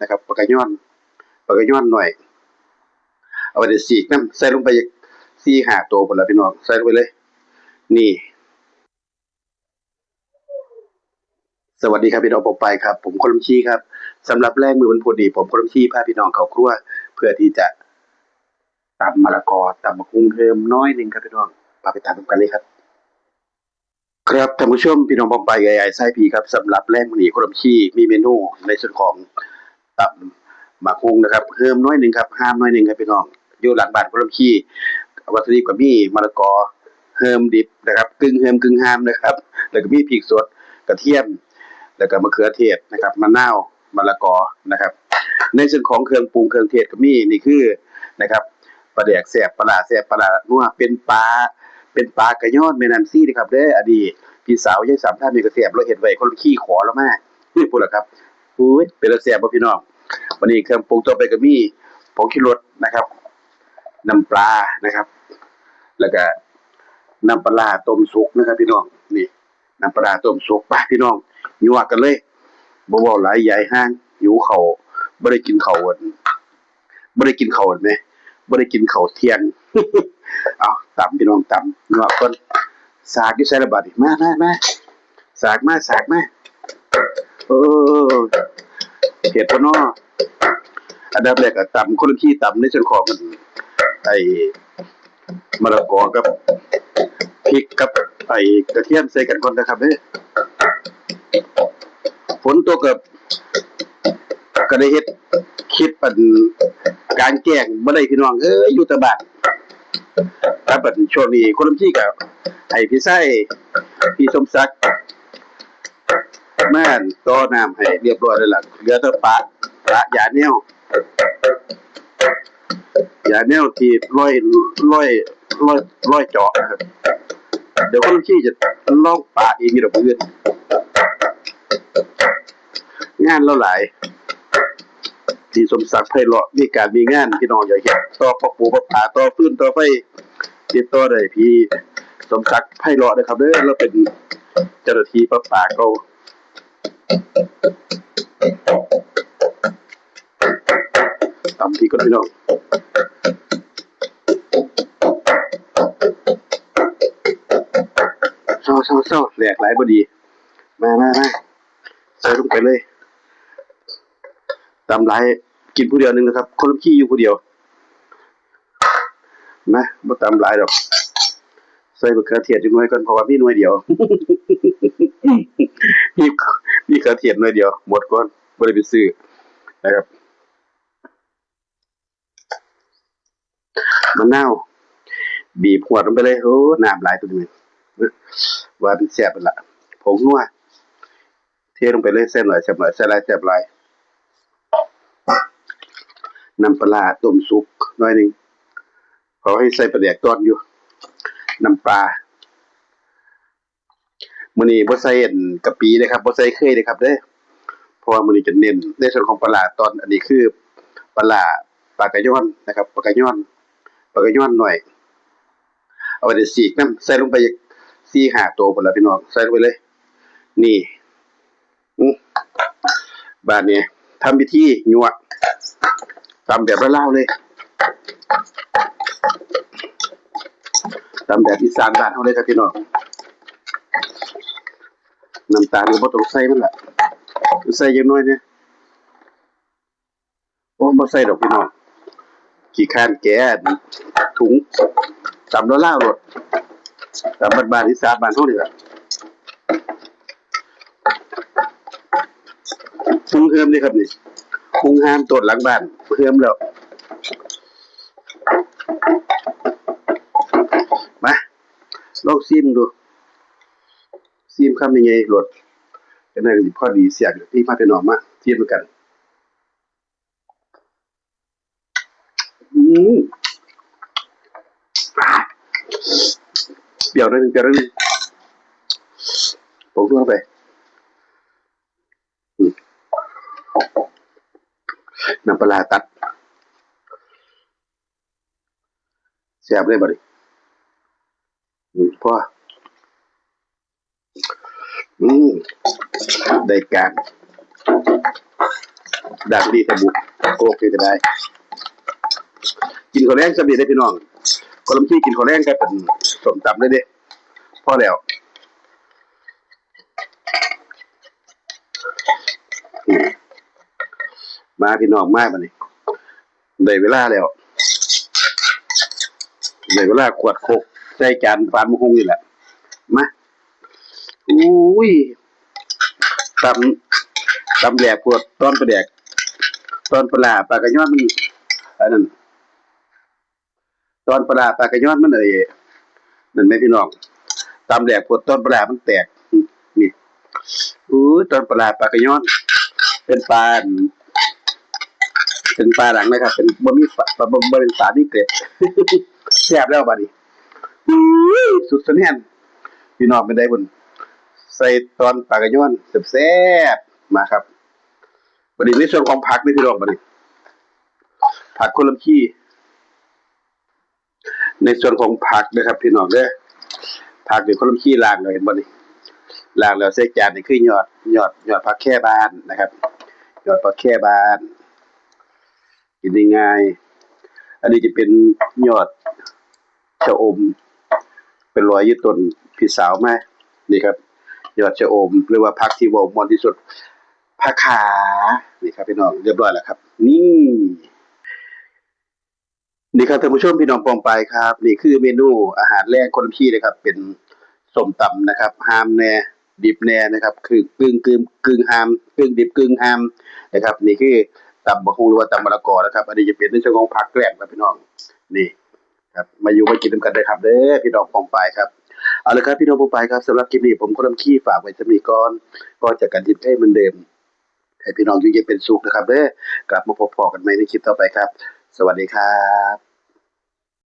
นะครับปลากระย้อนหน่อยเอาไปเดี๋ยวสีกน้ำใส่ลงไป4-5ตัวหมดแล้วพี่น้องใส่ลงไปเลยนี่สวัสดีครับพี่น้องผมไปครับผมคนลำชีครับสำหรับแรกมือวันพุธนี้ผมคนลำชีพาพี่น้องเข้าครัวเพื่อที่จะตำมะละกอตำมะกรูดเพิ่มน้อยหนึ่งครับพี่น้องไปตามกันเลยครับครับท่านผู้ชมพี่น้องผมไปใหญ่ๆไส้พีครับสำหรับแรกมือนี้คนลำชีมีเมนูในส่วนของตำมะกรูดนะครับเพิ่มน้อยหนึ่งครับห้ามน้อยหนึ่งครับพี่น้องอยู่หลังบ้านคนลำชีวัตถุดิบก็มีมะละกอเฮิมดิบนะครับกึ่งเฮิมกึ่งห้ามนะครับแล้วก็มีพริกสดกระเทียมแล้วก็มะเขือเทศนะครับมะนาวมะละกอนะครับในส่วนของเครื่องปรุงเครื่องเทศก็มีนี่คือนะครับปลาแดกแซ่บปลาร้าแซ่บปลาร้านัวเป็นปลากระยอนแม่น้ำซี่นะครับเด้ออดีตพี่สาวยายสามท่านนี่ก็แซ่บเราเฮ็ดไว้คนขี้ขอแล้วมานี่พุ่นล่ะครับอุ้ยเป็นตาแซ่บบ่พี่น้องวันนี้เครื่องปรุงต่อไปก็มีผงชูรสนะครับน้ำปลานะครับแล้วก็น้ำปลาร้าต้มสุกนะครับพี่น้องนี่น้ำปลาร้าต้มสุกไปพี่น้องยั่วกันเลยบ่เว้าหลายใหญ่ห้างหิวข้าวบ่ได้กินข้าวบ่ได้กินข้าวแม่บ่ได้กินข้าวเที่ยงเอาตำพี่น้องตำยั่วก่อนสากอยู่ไสล่ะบัดนี้มาสากมาเออเผ็ดบ่น้ออันดับแรกก็ตำคนละที่ตำในส่วนของไอ้มะละกอกับพริกกับไอ้กระเทียมใส่กันก่อนนะครับเด้อฝนตกก็ได้เฮ็ดคลิปอันกลางแจ้งบ่ได้พี่น้องเอ้ยอยู่แต่บ้านครับอันช่วงนี้คนลำที่ก็ให้พี่ไส้พี่สมศักดิ์มาต่อน้ำให้เรียบร้อยแล้วล่ะเหลือแต่ปะยาแนวที่ร้อยเจาะนะครับเดี๋ยวคนลำที่จะลองปะเองนี่ดอกเพื่อนงานเราหลายที่สมศักดิ์ไพเราะมีการมีงานพี่น้องอยากเฮ็ดต่อพ่อปู่พ่อป่าต่อฟื้นต่อไฟติดต่อได้พี่สมศักดิ์ไพเราะนะครับเด้อเราเป็นเจ้าหน้าที่ประปาเก่าตำพริกก่อนพี่น้องเศร้าแหลกหลายบ่ดีมาใส่ลงไปเลยตำหลายกินผู้เดียวนึงนะครับคนละขี้อยู่ผู้เดียวนะบ่ตำหลายดอกใส่มะเขือเทศจักหน่อยก่อนเพราะว่ามีหน่วยเดียวมีมีกระเทียมหน่อยเดียวหมดก่อนบ่ได้ไปซื้อนะครับมะนาวบีบหัวลงไปเลยโอ้น้ำหลายตัวนี้ว่ามันแซ่บนั่นล่ะผงนัวเทลงไปเลยใส่หน่อยแซ่บหน่อยใส่หลายแซ่บหลายน้ำปลาร้าต้มสุกหน่อยหนึงขอให้ใส่ปลาแดกตอนอยู่น้ำปลามื้อนี้บ่ใส่อันกะปิเด้อครับบ่ใส่เคยเด้อครับเด้อเพราะว่ามื้อนี้จะเน้นในส่วนของปลาร้าตอนอันนี้คือปลาร้าปลากระย้อนนะครับปลากระย้อนหน่อยเอาไปสีกน้ำใส่ลงไปอีก4-5ตัวพุ่นล่ะพี่น้องใส่ลงไปเลยนี่อือบัดนี้ทำพิธียั่วตำแบบลาวๆเลยตำแบบอีสานบ้านเฮาเลยครับพี่น้องน้ำตาลก็บ่ต้องใส่มันล่ะใส่จักหน่อยเนี่ยโอ้บ่ใส่ดอกพี่น้องขี้คร้านแกะถุงตำลาวๆโลดตำบ้านๆอีสานบ้านเฮานี่ล่ะหุงเฮิมเด้ครับนี่หุงหามต้นหลังบ้านเฮิมแล้วมาลองชิมดูชิมคำยังไงโลดจังได๋ก็สิพอดีเสียบพี่มาพี่น้องมาชิมด้วยกันอือเปรี้ยวหน่อยหนึ่งผงนัวไปน้ำปลาร้าตัดแซ่บเลยบัดนี้พออืมได้การ ดังดีตะบุโอเคก็ได้กินข้าวแรงสำเร็จได้พี่น้องคนลำที่กินข้าวแรงก็เป็นสมตำได้เด้พอแล้วมาพี่น้องมาบัดนี้ได้เวลาแล้วได้เวลาขวดโคกใส่จานฟานมะฮุงนี่แหละมาอุ้ยตตำแหลกปวดตอนประแดกตอนปลาปลากระย้อนมันอันนั้นตอนปลาปลากระย้อนมันนั่นไหมพี่น้องตำแหลกปวดตอนปลามันแตกนี่ตอนปลาปลากระย้อนเป็นปลาเป็นปลาหลังนะครับเป็นบ่มีปลาบ่เป็นปลาที่เกล็ดแซ่บแล้วบัดนี้สุดเสนียนพี่น้องเป็นได้บุญใส่ตอนปลากระย้อนแซ่บๆมาครับบัดนี้ในส่วนของผักนี่พี่น้องบัดนี้ผักโคลัมขี้ในส่วนของผักนะครับพี่น้องเด้อผักนี่โคลัมขี้ล้างแล้วเห็นบ่นี่ล้างแล้วใส่จานนี่คือยอดผักแค่บ้านนะครับยอดผักแค่บ้านกินได้ง่ายอันนี้จะเป็นยอดชะอมเป็นรอยอยู่ต้นพี่สาวมานี่ครับยอดชะอมหรือว่าผักที่เว้าม่วนที่สุดผักขานี่ครับพี่น้องเรียบร้อยแล้วครับนี่ครับท่านผู้ชมพี่น้องปองไปครับนี่คือเมนูอาหารแรกคนละที่เลยครับเป็นส้มตำนะครับฮามแหน่ดิบแหน่นะครับคือกึ่งฮามกึ่งดิบกึ่งฮามนะครับนี่คือตำบักหุ่งหรือว่าตำมะละกอนะครับอันนี้จะเป็นในส่วนของผักแกล้มครับพี่น้องนี่ครับมาอยู่มากินกันได้ครับเด้อพี่น้องปองไปครับเอาละครับพี่น้องปองไปครับสำหรับคลิปนี้ผมคนละขี้ฝากไว้จะมีก่อนก็จะกันทิพย์ให้เหมือนเดิมให้พี่น้องอยู่เย็นเป็นสุขนะครับเด้อกลับมาพบกันใหม่ในคลิปต่อไปครับสวัสดีครับ